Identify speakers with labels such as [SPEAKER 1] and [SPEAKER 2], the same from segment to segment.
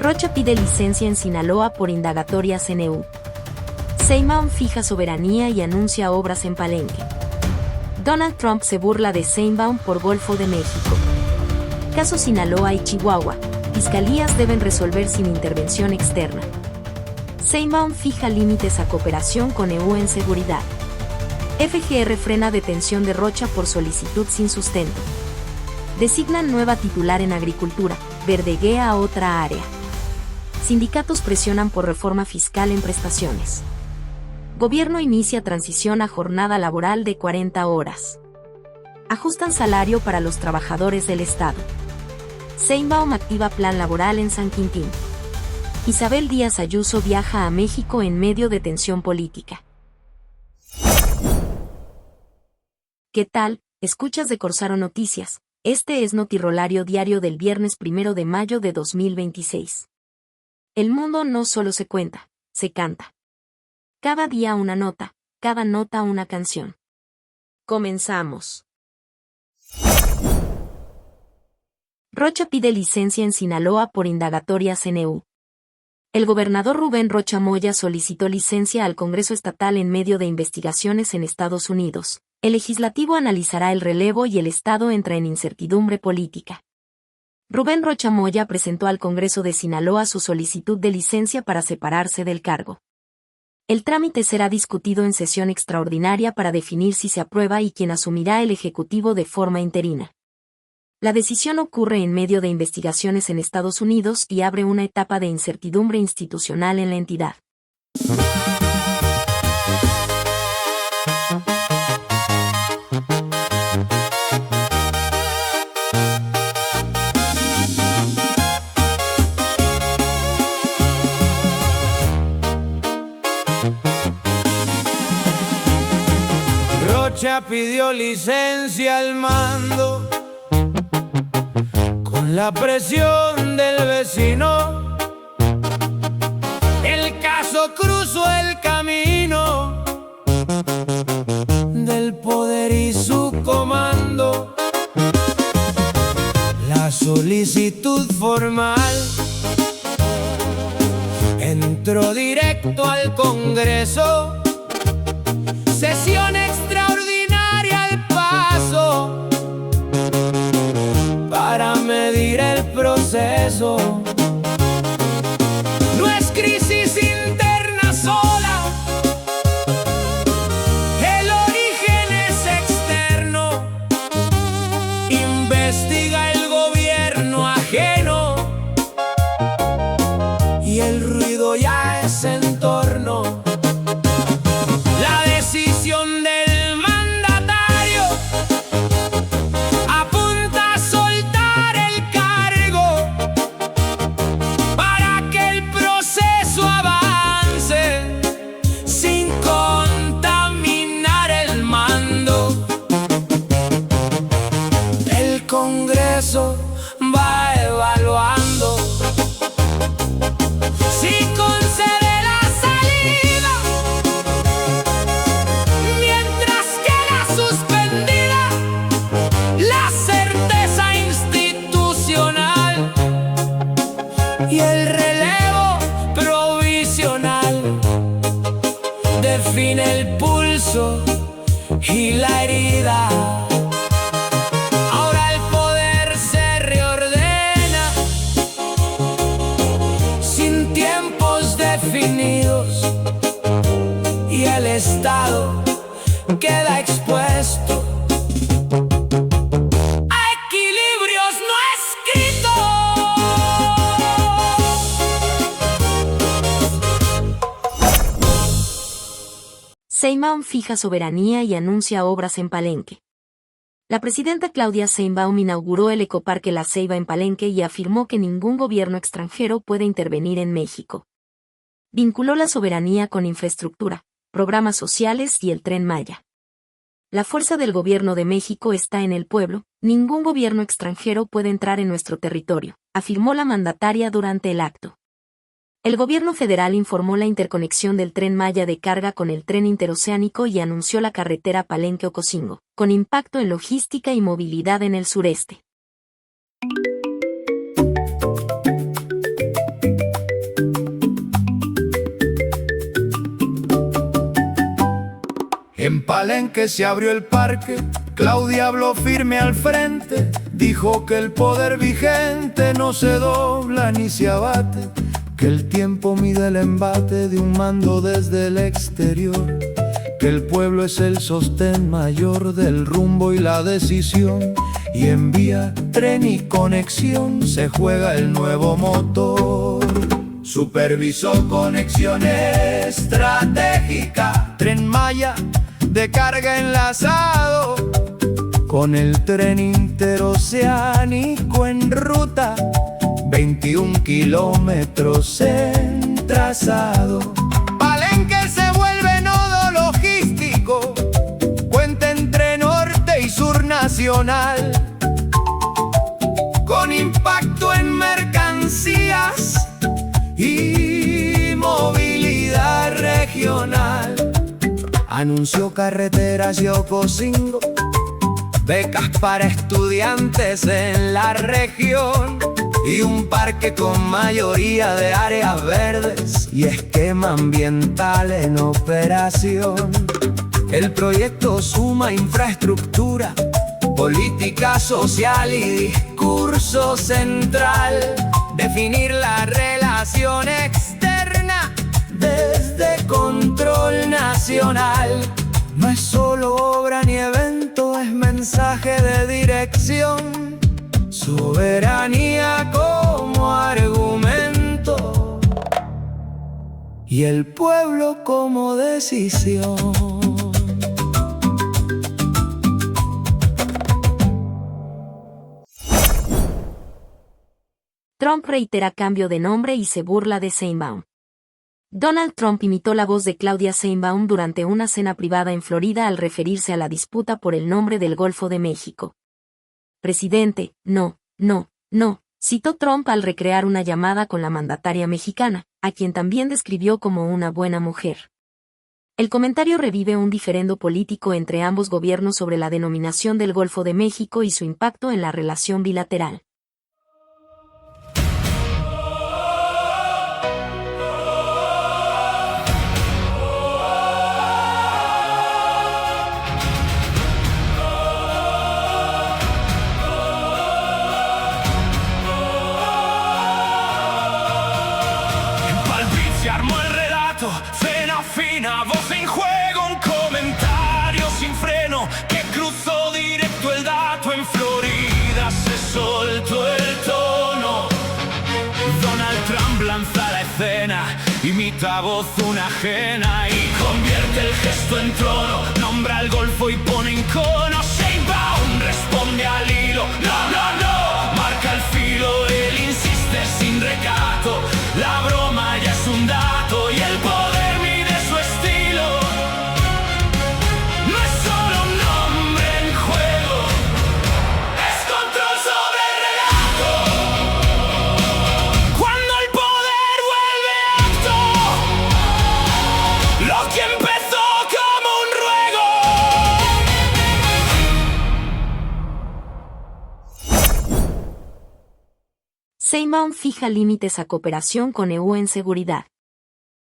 [SPEAKER 1] Rocha pide licencia en Sinaloa por indagatoria CNU. Sheinbaum fija soberanía y anuncia obras en Palenque. Donald Trump se burla de Sheinbaum por Golfo de México. Caso Sinaloa y Chihuahua. Fiscalías deben resolver sin intervención externa. Sheinbaum fija límites a cooperación con EU en seguridad. FGR frena detención de Rocha por solicitud sin sustento. Designan nueva titular en Agricultura, verdeguea a otra área. Sindicatos presionan por reforma fiscal en prestaciones. Gobierno inicia transición a jornada laboral de 40 horas. Ajustan salario para los trabajadores del Estado. Sheinbaum activa plan laboral en San Quintín. Isabel Díaz Ayuso viaja a México en medio de tensión política. ¿Qué tal? Escuchas de Corsaro Noticias. Este es Notirolario diario del viernes 1 de mayo de 2026. El mundo no solo se cuenta, se canta. Cada día una nota, cada nota una canción. Comenzamos. Rocha pide licencia en Sinaloa por indagatoria CNU. El gobernador Rubén Rocha Moya solicitó licencia al Congreso Estatal en medio de investigaciones en Estados Unidos. El legislativo analizará el relevo y el Estado entra en incertidumbre política. Rubén Rocha Moya presentó al Congreso de Sinaloa su solicitud de licencia para separarse del cargo. El trámite será discutido en sesión extraordinaria para definir si se aprueba y quién asumirá el Ejecutivo de forma interina. La decisión ocurre en medio de investigaciones en Estados Unidos y abre una etapa de incertidumbre institucional en la entidad.
[SPEAKER 2] Rocha pidió licencia al mando con la presión del vecino. El caso cruzó el camino del poder y su comando. La solicitud formal entró directo al Congreso. Sesión extraordinaria al paso para medir el proceso. No es crisis interna sola, el origen es externo. Investiga el gobierno ajeno y el ruido ya es en torno. Decisión del mandatario apunta a soltar el cargo para que el proceso avance sin contaminar el mando. El Congreso va evaluando si concede la salida, mientras queda suspendida la certeza institucional y el relevo provisional. Define el pulso y la herida. Ahora el poder se reordena sin tiempos definidos y el Estado queda expuesto a equilibrios no escritos.
[SPEAKER 1] Sheinbaum fija soberanía y anuncia obras en Palenque. La presidenta Claudia Sheinbaum inauguró el Ecoparque La Ceiba en Palenque y afirmó que ningún gobierno extranjero puede intervenir en México. Vinculó la soberanía con infraestructura, programas sociales y el Tren Maya. La fuerza del gobierno de México está en el pueblo, ningún gobierno extranjero puede entrar en nuestro territorio, afirmó la mandataria durante el acto. El gobierno federal informó la interconexión del Tren Maya de carga con el tren interoceánico y anunció la carretera Palenque-Ocosingo, con impacto en logística y movilidad en el sureste.
[SPEAKER 3] Palenque se abrió el parque, Claudia habló firme al frente, dijo que el poder vigente no se dobla ni se abate, que el tiempo mide el embate de un mando desde el exterior, que el pueblo es el sostén mayor del rumbo y la decisión, y en vía, tren y conexión se juega el nuevo motor. Supervisó conexión estratégica, Tren Maya de carga enlazado, con el tren interoceánico en ruta, 21 kilómetros en trazado. Palenque se vuelve nodo logístico, puente entre norte y sur nacional, con impacto en mercancías y movilidad regional. Anunció carreteras y Ocosingo, becas para estudiantes en la región, y un parque con mayoría de áreas verdes y esquema ambiental en operación. El proyecto suma infraestructura, política social y discurso central. Definir la relación externa desde control nacional. No es solo obra ni evento, es mensaje de dirección. Soberanía como argumento y el pueblo como decisión.
[SPEAKER 1] Trump reitera cambio de nombre y se burla de Sheinbaum. Donald Trump imitó la voz de Claudia Sheinbaum durante una cena privada en Florida al referirse a la disputa por el nombre del Golfo de México. Presidente, no, citó Trump al recrear una llamada con la mandataria mexicana, a quien también describió como una buena mujer. El comentario revive un diferendo político entre ambos gobiernos sobre la denominación del Golfo de México y su impacto en la relación bilateral.
[SPEAKER 2] Se armó el relato, cena fina, voz en juego, un comentario sin freno que cruzó directo el dato. En Florida se soltó el tono. Donald Trump lanza la escena, imita voz una ajena y convierte el gesto en trono. Nombra el Golfo y pone en cono. Sheinbaum responde al hilo, no, marca el filo, él insiste sin recato. La broma ya es un dato y el poder mide su estilo. No es solo un nombre en juego, es control sobre el relato. Cuando el poder vuelve acto, lo que empezó como un ruego.
[SPEAKER 1] Sheinbaum fija límites a cooperación con EU en seguridad.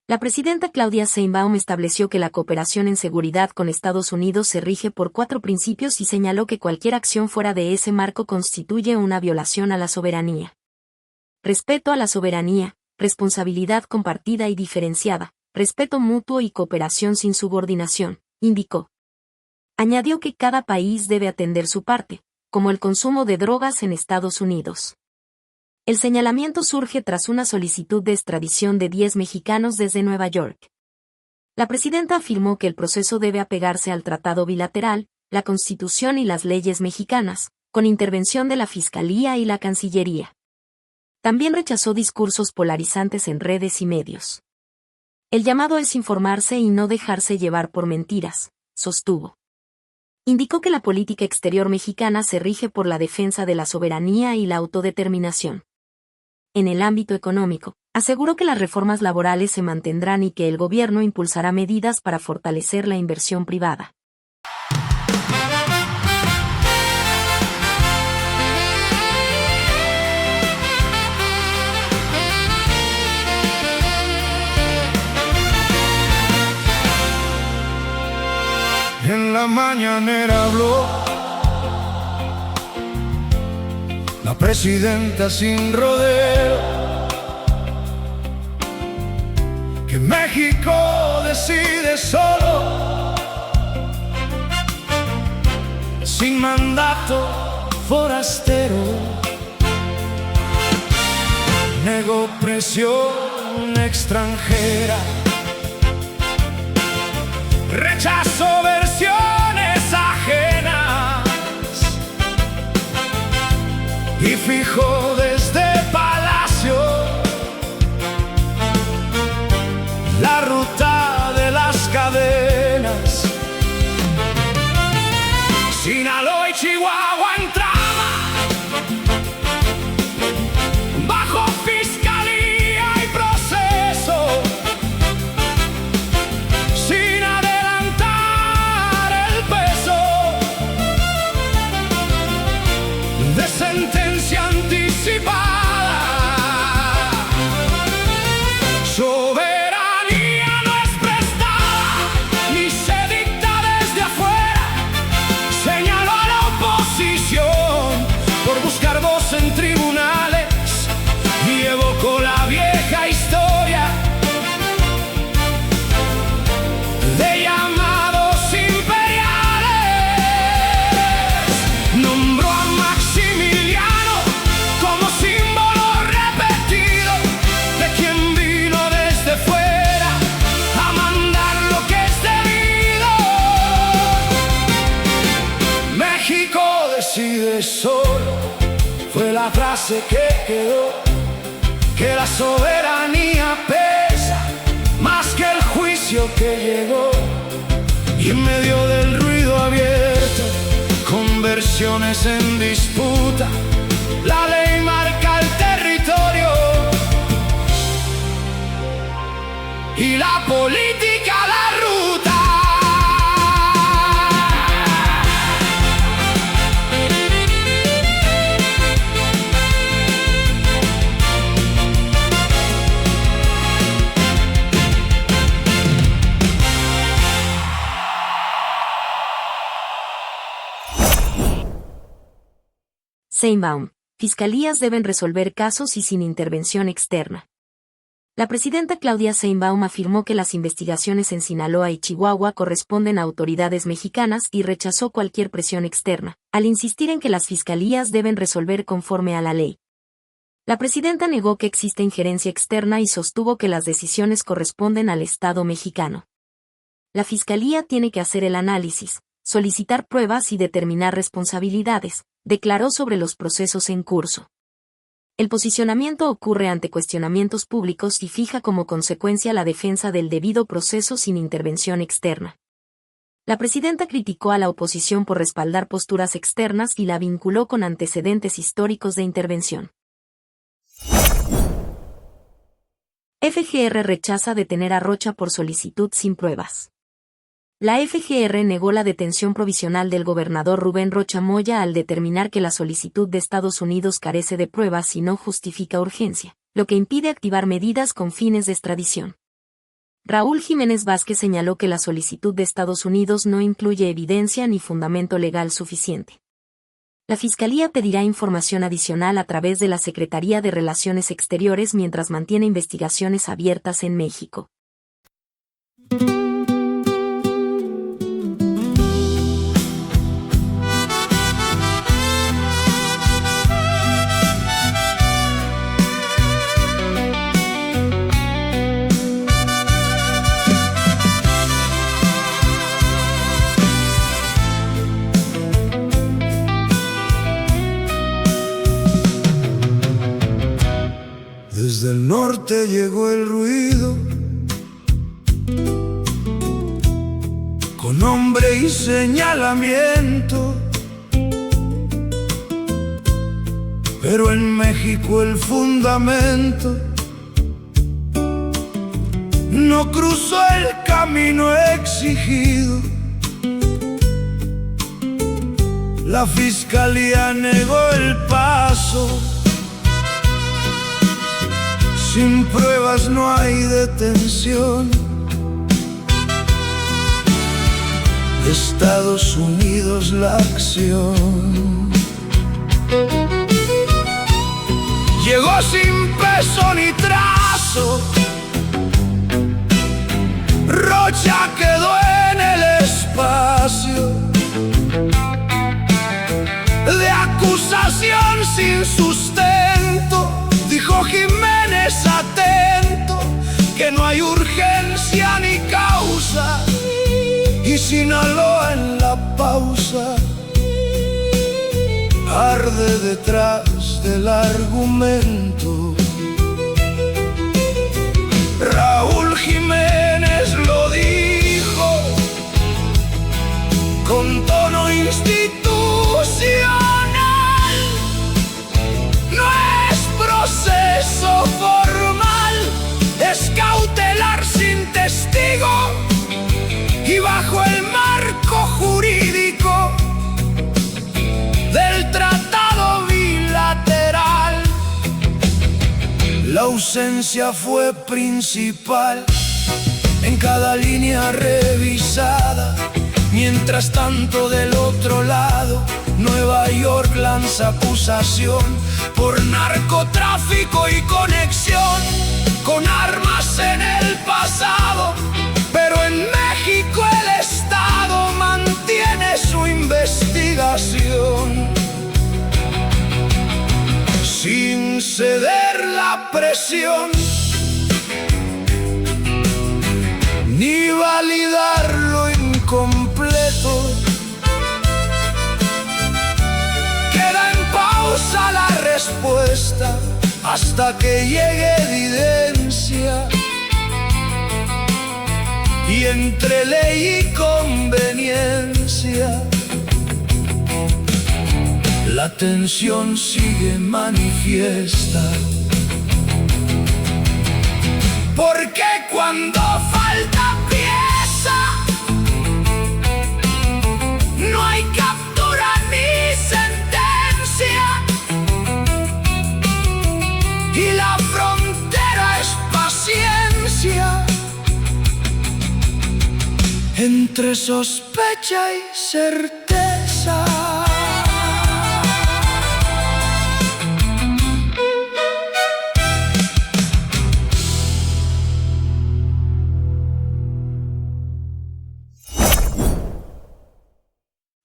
[SPEAKER 1] La presidenta Claudia Sheinbaum estableció que la cooperación en seguridad con Estados Unidos se rige por 4 principios y señaló que cualquier acción fuera de ese marco constituye una violación a la soberanía. Respeto a la soberanía, responsabilidad compartida y diferenciada, respeto mutuo y cooperación sin subordinación, indicó. Añadió que cada país debe atender su parte, como el consumo de drogas en Estados Unidos. El señalamiento surge tras una solicitud de extradición de 10 mexicanos desde Nueva York. La presidenta afirmó que el proceso debe apegarse al tratado bilateral, la Constitución y las leyes mexicanas, con intervención de la Fiscalía y la Cancillería. También rechazó discursos polarizantes en redes y medios. El llamado es informarse y no dejarse llevar por mentiras, sostuvo. Indicó que la política exterior mexicana se rige por la defensa de la soberanía y la autodeterminación. En el ámbito económico, aseguró que las reformas laborales se mantendrán y que el gobierno impulsará medidas para fortalecer la inversión privada.
[SPEAKER 3] mañanera habló la presidenta sin rodeo, que México decide solo, sin mandato forastero. Negó presión extranjera, rechazó versiones ajenas y fijó desde Palacio la ruta de las cadenas. Sinaloa y Chihuahua en trama, bajo fiscalía y proceso, sin adelantar el peso de sentencia anticipada. Soberanía no es prestada ni se dicta desde afuera, señaló a la oposición por buscar voz en tribunales y evocó la vieja historia de llamados imperiales. Nombró a Maximiliano como símbolo repetido de quien vino desde fuera a mandar lo que es debido. México decide solo, fue la frase que quedó, que la soberanía pesa más que el juicio que llegó. Y en medio del ruido abierto, con versiones en disputa, la ley marca el territorio y la política la ruta.
[SPEAKER 1] Sheinbaum. Fiscalías deben resolver casos y sin intervención externa. La presidenta Claudia Sheinbaum afirmó que las investigaciones en Sinaloa y Chihuahua corresponden a autoridades mexicanas y rechazó cualquier presión externa, al insistir en que las fiscalías deben resolver conforme a la ley. La presidenta negó que existe injerencia externa y sostuvo que las decisiones corresponden al Estado mexicano. La fiscalía tiene que hacer el análisis, solicitar pruebas y determinar responsabilidades, declaró sobre los procesos en curso. El posicionamiento ocurre ante cuestionamientos públicos y fija como consecuencia la defensa del debido proceso sin intervención externa. La presidenta criticó a la oposición por respaldar posturas externas y la vinculó con antecedentes históricos de intervención. FGR rechaza detener a Rocha por solicitud sin pruebas. La FGR negó la detención provisional del gobernador Rubén Rocha Moya al determinar que la solicitud de Estados Unidos carece de pruebas y no justifica urgencia, lo que impide activar medidas con fines de extradición. Raúl Jiménez Vázquez señaló que la solicitud de Estados Unidos no incluye evidencia ni fundamento legal suficiente. La Fiscalía pedirá información adicional a través de la Secretaría de Relaciones Exteriores mientras mantiene investigaciones abiertas en México.
[SPEAKER 3] Desde el norte llegó el ruido, con nombre y señalamiento, pero en México el fundamento no cruzó el camino exigido. La fiscalía negó el paso. Sin pruebas no hay detención. Estados Unidos la acción. Llegó sin peso ni trazo, Rocha quedó en el espacio de acusación sin sustento. Dijo Jiménez atento que no hay urgencia ni causa, y Sinaloa en la pausa arde detrás del argumento. Raúl Jiménez lo dijo con tono institucional: no es proceso formal, es cautelar sin testigo y bajo el marco jurídico del tratado bilateral. La ausencia fue principal en cada línea revisada. Mientras tanto, del otro lado, Nueva York lanza acusación por narcotráfico y conexión con armas en el pasado. Pero en México el Estado mantiene su investigación sin ceder la presión ni validar lo incompleto. Queda en pausa la respuesta hasta que llegue evidencia, y entre ley y conveniencia la tensión sigue manifiesta. Porque cuando falta pieza, no hay captura ni sentencia, y la frontera es paciencia entre sospecha y certeza.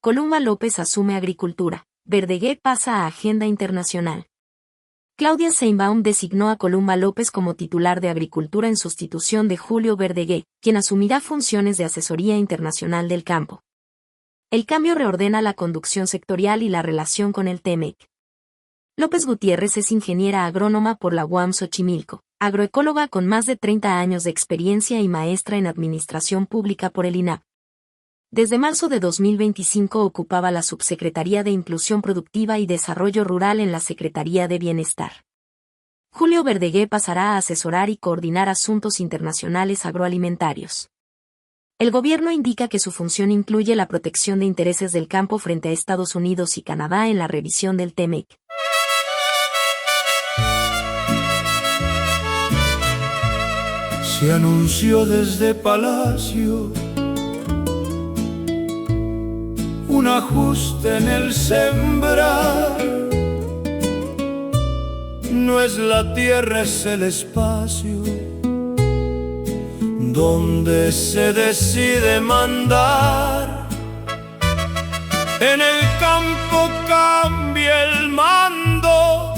[SPEAKER 1] Columba López asume agricultura. Verdeguer pasa a agenda internacional. Claudia Sheinbaum designó a Columba López como titular de Agricultura en sustitución de Julio Verdeguer, quien asumirá funciones de asesoría internacional del campo. El cambio reordena la conducción sectorial y la relación con el TEMEC. López Gutiérrez es ingeniera agrónoma por la UAM Xochimilco, agroecóloga con más de 30 años de experiencia y maestra en administración pública por el INAP. Desde marzo de 2025 ocupaba la Subsecretaría de Inclusión Productiva y Desarrollo Rural en la Secretaría de Bienestar. Julio Verdeguer pasará a asesorar y coordinar asuntos internacionales agroalimentarios. El gobierno indica que su función incluye la protección de intereses del campo frente a Estados Unidos y Canadá en la revisión del TEMEC.
[SPEAKER 3] Se anunció desde Palacio un ajuste en el sembrar. No es la tierra, es el espacio donde se decide mandar. En el campo cambia el mando,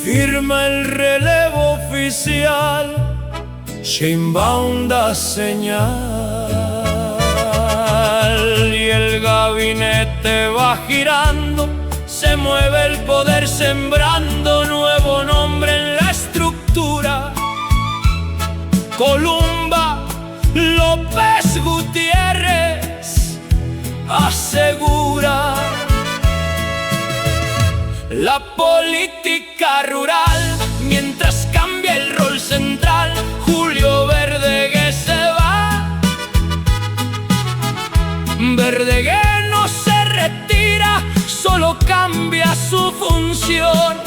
[SPEAKER 3] firma el relevo oficial, Sheinbaum da señal. Y el gabinete va girando, se mueve el poder sembrando nuevo nombre en la estructura. Columba López Gutiérrez asegura la política rural mientras cambia el rol central. Julio Verdeguer se va. Verdeguer no se retira, solo cambia su función.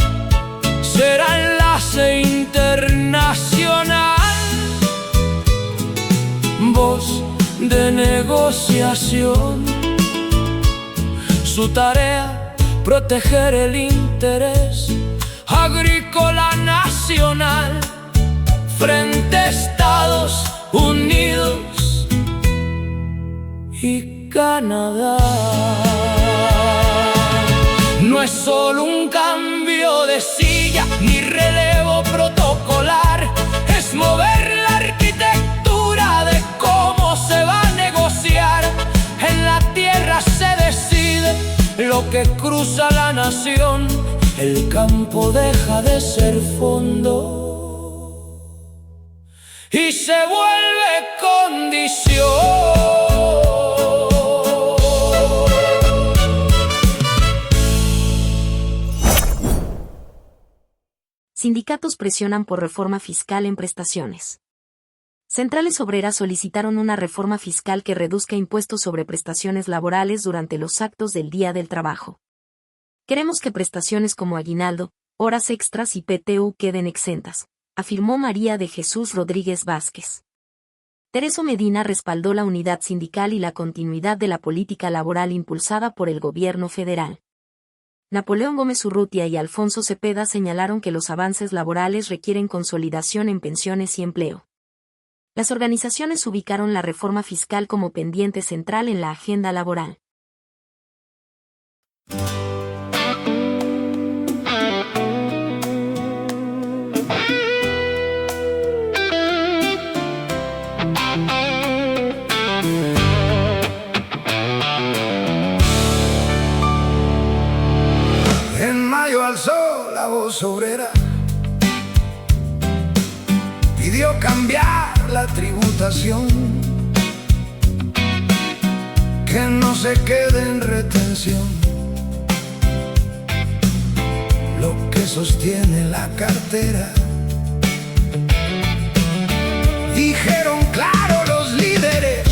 [SPEAKER 3] Será enlace internacional, voz de negociación. Su tarea, proteger el interés agrícola nacional frente a Estados Unidos y Canadá. No es solo un cambio de silla ni relevo protocolar, es mover la arquitectura de cómo se va a negociar. En la tierra se decide lo que cruza la nación, el campo deja de ser fondo y se vuelve condición.
[SPEAKER 1] Sindicatos presionan por reforma fiscal en prestaciones. Centrales obreras solicitaron una reforma fiscal que reduzca impuestos sobre prestaciones laborales durante los actos del Día del Trabajo. Queremos que prestaciones como aguinaldo, horas extras y PTU queden exentas, afirmó María de Jesús Rodríguez Vázquez. Tereso Medina respaldó la unidad sindical y la continuidad de la política laboral impulsada por el gobierno federal. Napoleón Gómez Urrutia y Alfonso Cepeda señalaron que los avances laborales requieren consolidación en pensiones y empleo. Las organizaciones ubicaron la reforma fiscal como pendiente central en la agenda laboral.
[SPEAKER 3] En mayo alzó la voz obrera, pidió cambiar la tributación, que no se quede en retención lo que sostiene la cartera. Dijeron claro los líderes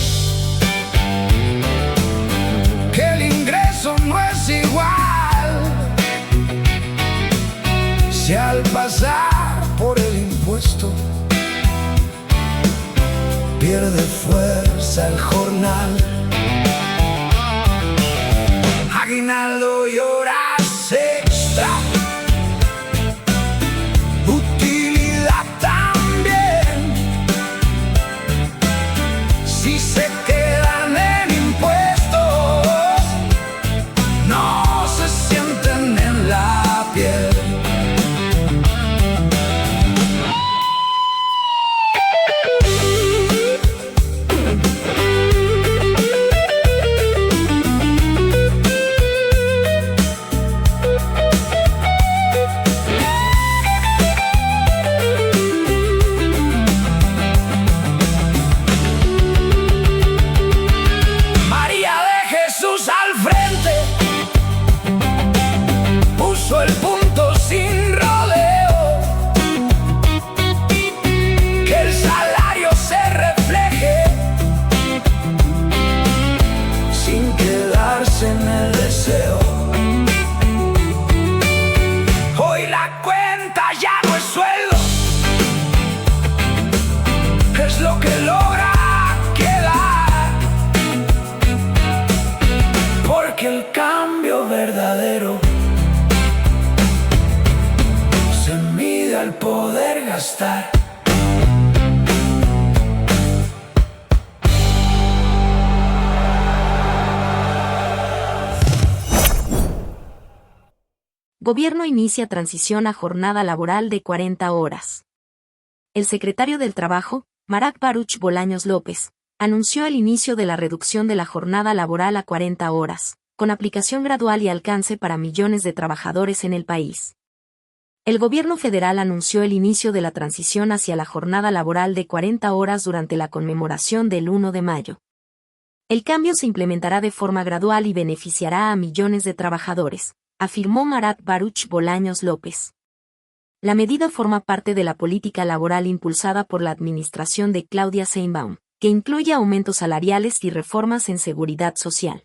[SPEAKER 3] que el ingreso no es igual si al pasar por el impuesto pierde fuerza el jornal. Aguinaldo y horas extra, utilidad también. Si se quedan en impuestos, no se sienten en la piel. El punto sin rodeo, que el salario se refleje sin quedarse en el deseo. Hoy la cuenta ya no es sueldo, es lo que logra quedar, porque el cambio verdadero al poder gastar.
[SPEAKER 1] Gobierno inicia transición a jornada laboral de 40 horas. El secretario del Trabajo, Marak Baruch Bolaños López, anunció el inicio de la reducción de la jornada laboral a 40 horas, con aplicación gradual y alcance para millones de trabajadores en el país. El gobierno federal anunció el inicio de la transición hacia la jornada laboral de 40 horas durante la conmemoración del 1 de mayo. El cambio se implementará de forma gradual y beneficiará a millones de trabajadores, afirmó Marat Baruch Bolaños López. La medida forma parte de la política laboral impulsada por la administración de Claudia Sheinbaum, que incluye aumentos salariales y reformas en seguridad social.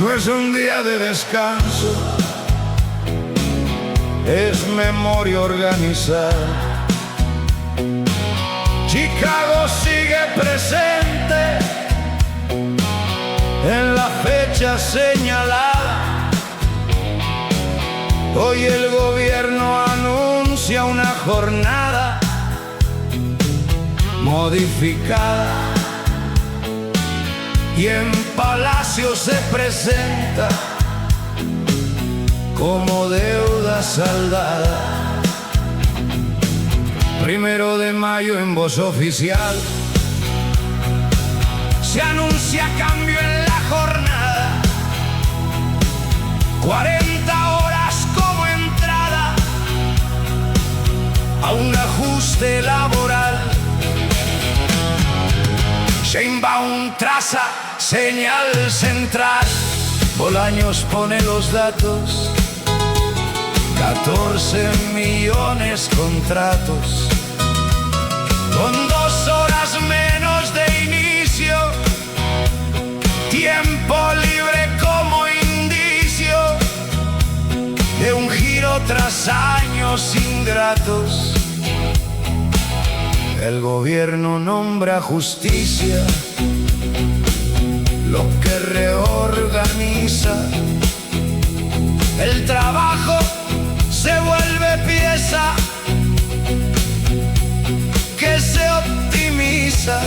[SPEAKER 3] No es un día de descanso, es memoria organizada. Chicago sigue presente en la fecha señalada. Hoy el gobierno anuncia una jornada modificada y en Palacio se presenta como deuda saldada. 1 de mayo en voz oficial se anuncia cambio en la jornada, 40 horas como entrada a un ajuste laboral. Sheinbaum traza señal central, Bolaños pone los datos, 14 millones contratos, con 2 horas menos de inicio, tiempo libre como indicio de un giro tras años ingratos. El gobierno nombra justicia, lo que reorganiza. El trabajo se vuelve pieza que se optimiza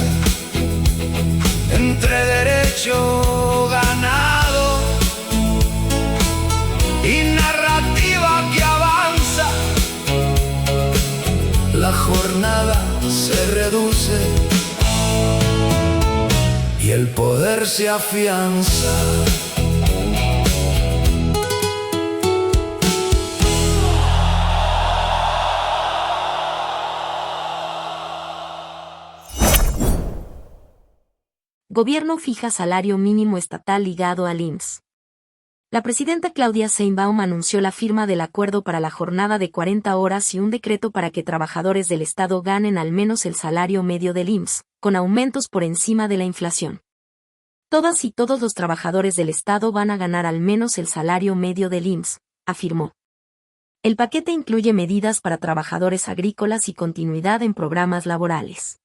[SPEAKER 3] entre derecho ganado y narrativa que avanza. La jornada se reduce y el poder se afianza.
[SPEAKER 1] Gobierno fija salario mínimo estatal ligado al IMSS. La presidenta Claudia Sheinbaum anunció la firma del acuerdo para la jornada de 40 horas y un decreto para que trabajadores del Estado ganen al menos el salario medio del IMSS, con aumentos por encima de la inflación. Todas y todos los trabajadores del Estado van a ganar al menos el salario medio del IMSS, afirmó. El paquete incluye medidas para trabajadores agrícolas y continuidad en programas laborales.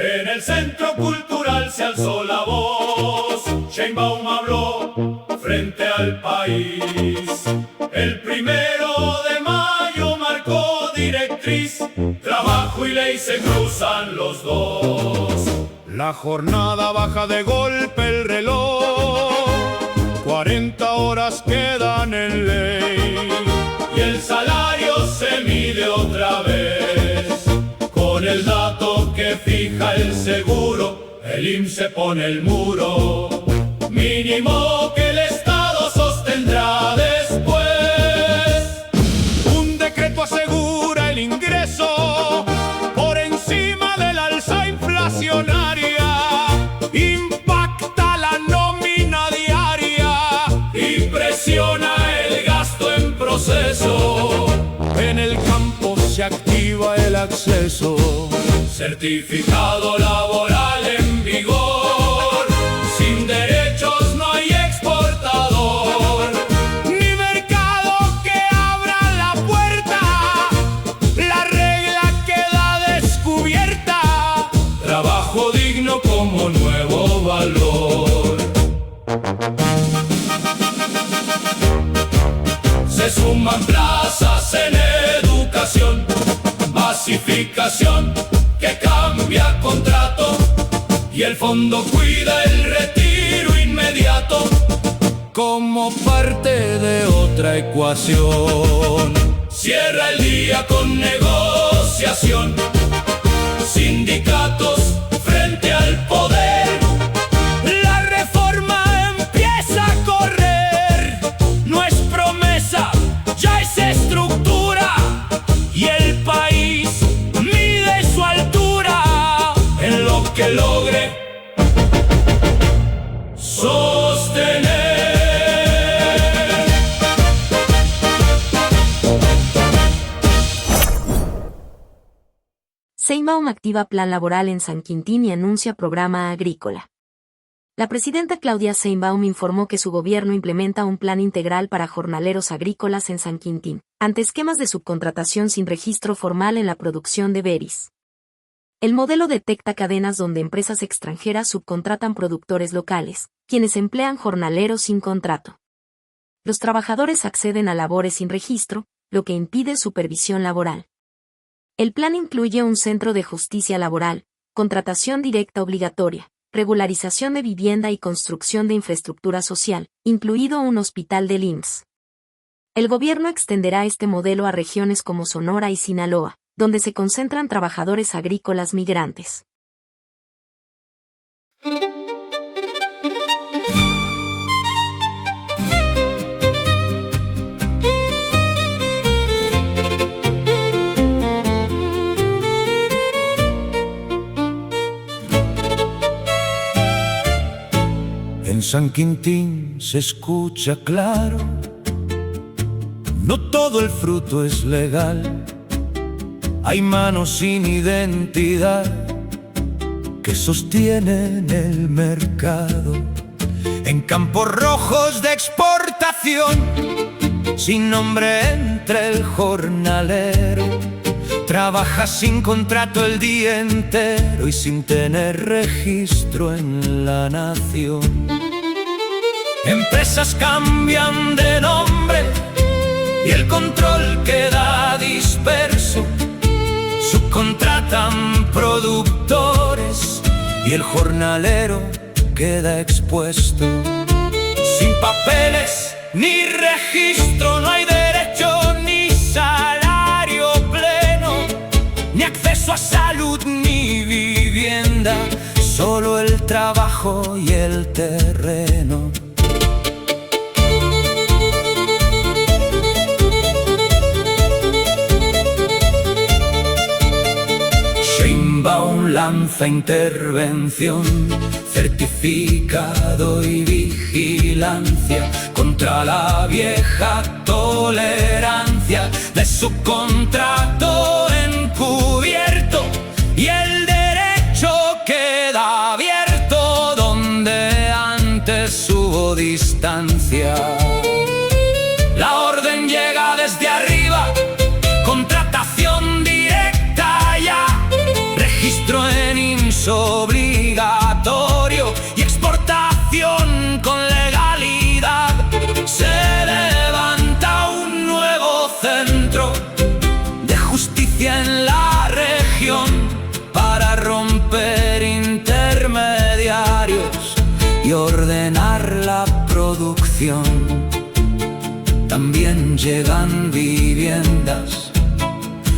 [SPEAKER 2] En el Centro Cultural se alzó la voz, Sheinbaum habló frente al país. El 1 de mayo marcó directriz, trabajo y ley se cruzan los dos.
[SPEAKER 3] La jornada baja de golpe el reloj, 40 horas quedan en ley.
[SPEAKER 2] Y el salario se mide otra vez, con el dato que fija el seguro, el IMSS se pone el muro mínimo que el Estado sostendrá después.
[SPEAKER 3] Un decreto asegura el ingreso por encima del alza inflacionaria, impacta la nómina diaria
[SPEAKER 2] y presiona el gasto en proceso.
[SPEAKER 3] En el campo se activa el acceso,
[SPEAKER 2] certificado laboral en vigor, sin derechos no hay exportador,
[SPEAKER 3] ni mercado que abra la puerta, la regla queda descubierta.
[SPEAKER 2] Trabajo digno como nuevo valor. Se suman plazas en educación, basificación que cambia contrato y el fondo cuida el retiro inmediato
[SPEAKER 3] como parte de otra ecuación.
[SPEAKER 2] Cierra el día con negociación, sindicatos frente al poder.
[SPEAKER 3] La reforma empieza a correr, no es promesa, ya es estructura, y el país mide su altura
[SPEAKER 2] en lo que logre sostener.
[SPEAKER 1] Sheinbaum activa plan laboral en San Quintín y anuncia programa agrícola. La presidenta Claudia Sheinbaum informó que su gobierno implementa un plan integral para jornaleros agrícolas en San Quintín, ante esquemas de subcontratación sin registro formal en la producción de berries. El modelo detecta cadenas donde empresas extranjeras subcontratan productores locales, quienes emplean jornaleros sin contrato. Los trabajadores acceden a labores sin registro, lo que impide supervisión laboral. El plan incluye un centro de justicia laboral, contratación directa obligatoria, regularización de vivienda y construcción de infraestructura social, incluido un hospital del IMSS. El gobierno extenderá este modelo a regiones como Sonora y Sinaloa, donde se concentran trabajadores agrícolas migrantes.
[SPEAKER 3] En San Quintín se escucha claro, no todo el fruto es legal. Hay manos sin identidad que sostienen el mercado. En campos rojos de exportación, sin nombre entre el jornalero, trabaja sin contrato el día entero y sin tener registro en la nación. Empresas cambian de nombre y el control queda disperso. Subcontratan productores y el jornalero queda expuesto. Sin papeles ni registro, no hay derecho ni salario pleno, ni acceso a salud ni vivienda, solo el trabajo y el terreno. Sheinbaum lanza intervención, certificado y vigilancia contra la vieja tolerancia de subcontrato encubierto, y el derecho queda abierto donde antes hubo distancia. La orden llega desde arriba, contratación directa ya, registro en IMSS obligatorio y exportación con legalidad. Se levanta un nuevo centro de justicia en la región para romper intermediarios y ordenar la producción. También llegan viviendas,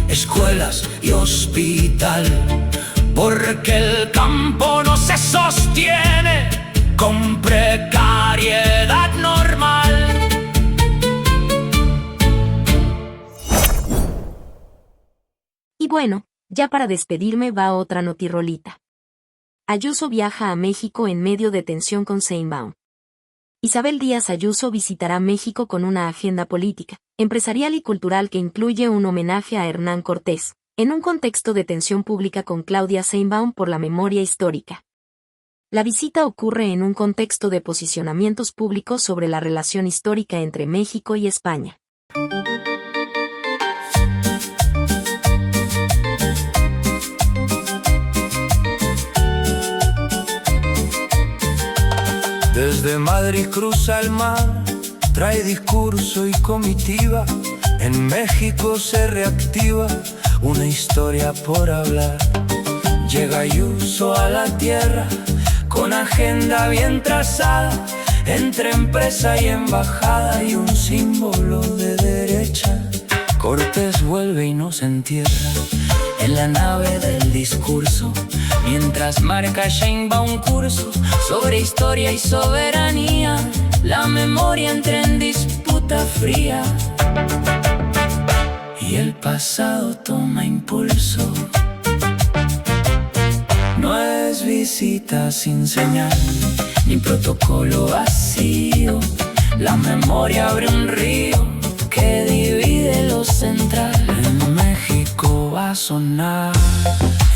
[SPEAKER 3] escuelas y hospital, porque el campo no se sostiene con precariedad normal.
[SPEAKER 1] Y bueno, ya para despedirme va otra notirolita. Ayuso viaja a México en medio de tensión con Sheinbaum. Isabel Díaz Ayuso visitará México con una agenda política, empresarial y cultural que incluye un homenaje a Hernán Cortés, en un contexto de tensión pública con Claudia Sheinbaum por la memoria histórica. La visita ocurre en un contexto de posicionamientos públicos sobre la relación histórica entre México y España.
[SPEAKER 3] Desde Madrid cruza el mar, trae discurso y comitiva. En México se reactiva una historia por hablar. Llega Ayuso a la tierra con agenda bien trazada, entre empresa y embajada y un símbolo de derecha. Cortés vuelve y nos entierra en la nave del discurso, mientras marca Sheinbaum curso sobre historia y soberanía. La memoria entra en disputa fría y el pasado toma impulso. No es visita sin señal, ni protocolo vacío. La memoria abre un río que divide lo central. En México va a sonar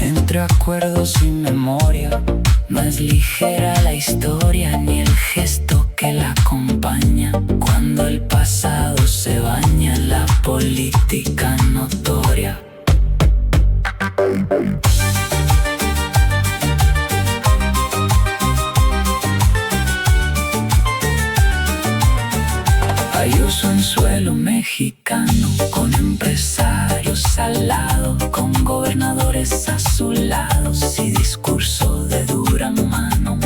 [SPEAKER 4] Entre acuerdos y memoria, no es ligera la historia ni el gesto que la acompaña. Cuando el pasado se baña en la política notoria. Hay uso en suelo mexicano, con empresarios al lado, con gobernadores a su lado, y discurso de dura mano.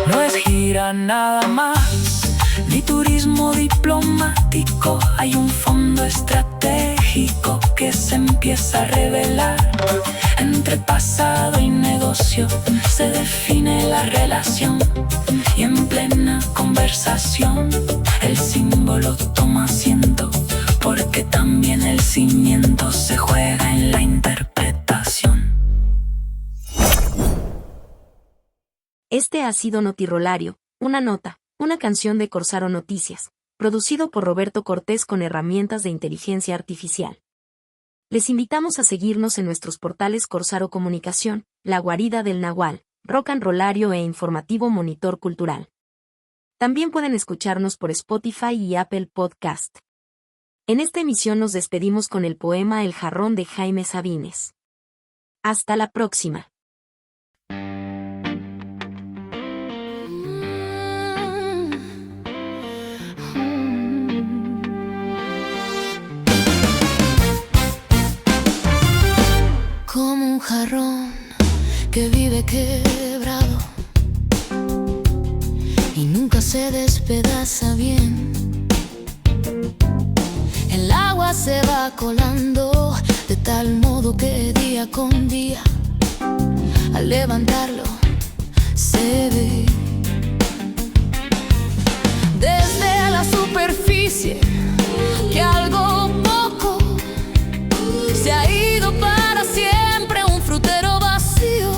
[SPEAKER 4] No es gira nada más, ni turismo diplomático. Hay un fondo estratégico que se empieza a revelar. Entre pasado y negocio se define la relación, y en plena conversación el símbolo toma asiento, porque también el cimiento se juega en la interpretación.
[SPEAKER 1] Este ha sido Notirolario, una nota, una canción de Corsaro Noticias, producido por Roberto Cortés con herramientas de inteligencia artificial. Les invitamos a seguirnos en nuestros portales Corsaro Comunicación, La Guarida del Nahual, Rock and Rollario e Informativo Monitor Cultural. También pueden escucharnos por Spotify y Apple Podcast. En esta emisión nos despedimos con el poema El Jarrón de Jaime Sabines. Hasta la próxima.
[SPEAKER 5] Como un jarrón que vive quebrado y nunca se despedaza bien. El agua se va colando de tal modo que día con día, al levantarlo, se ve desde la superficie que algo poco se ha ido para siempre, un frutero vacío.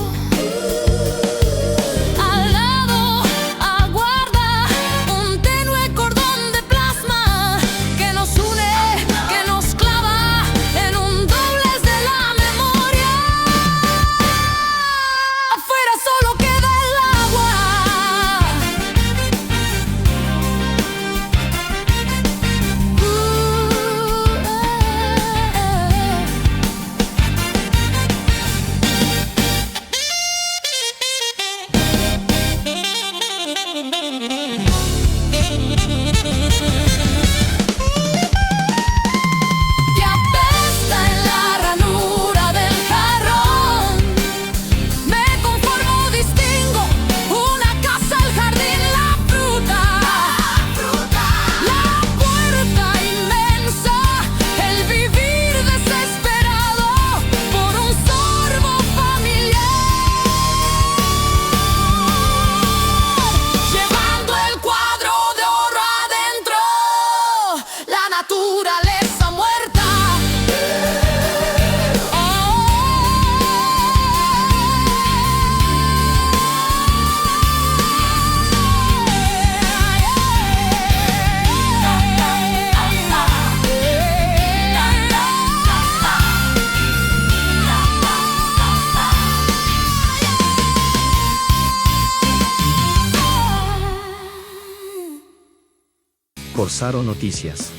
[SPEAKER 5] Al lado aguarda un tenue cordón de plasma que nos une, que nos clava en un doblez de la memoria. Afuera solo queda el agua. Que apesta en la ranura del jarrón. Me conformo, distingo una casa, el jardín, la fruta, la puerta inmensa, el vivir desesperado por un sorbo familiar, llevando el cuadro de oro adentro, la naturaleza muerta.
[SPEAKER 6] Corsaro Noticias.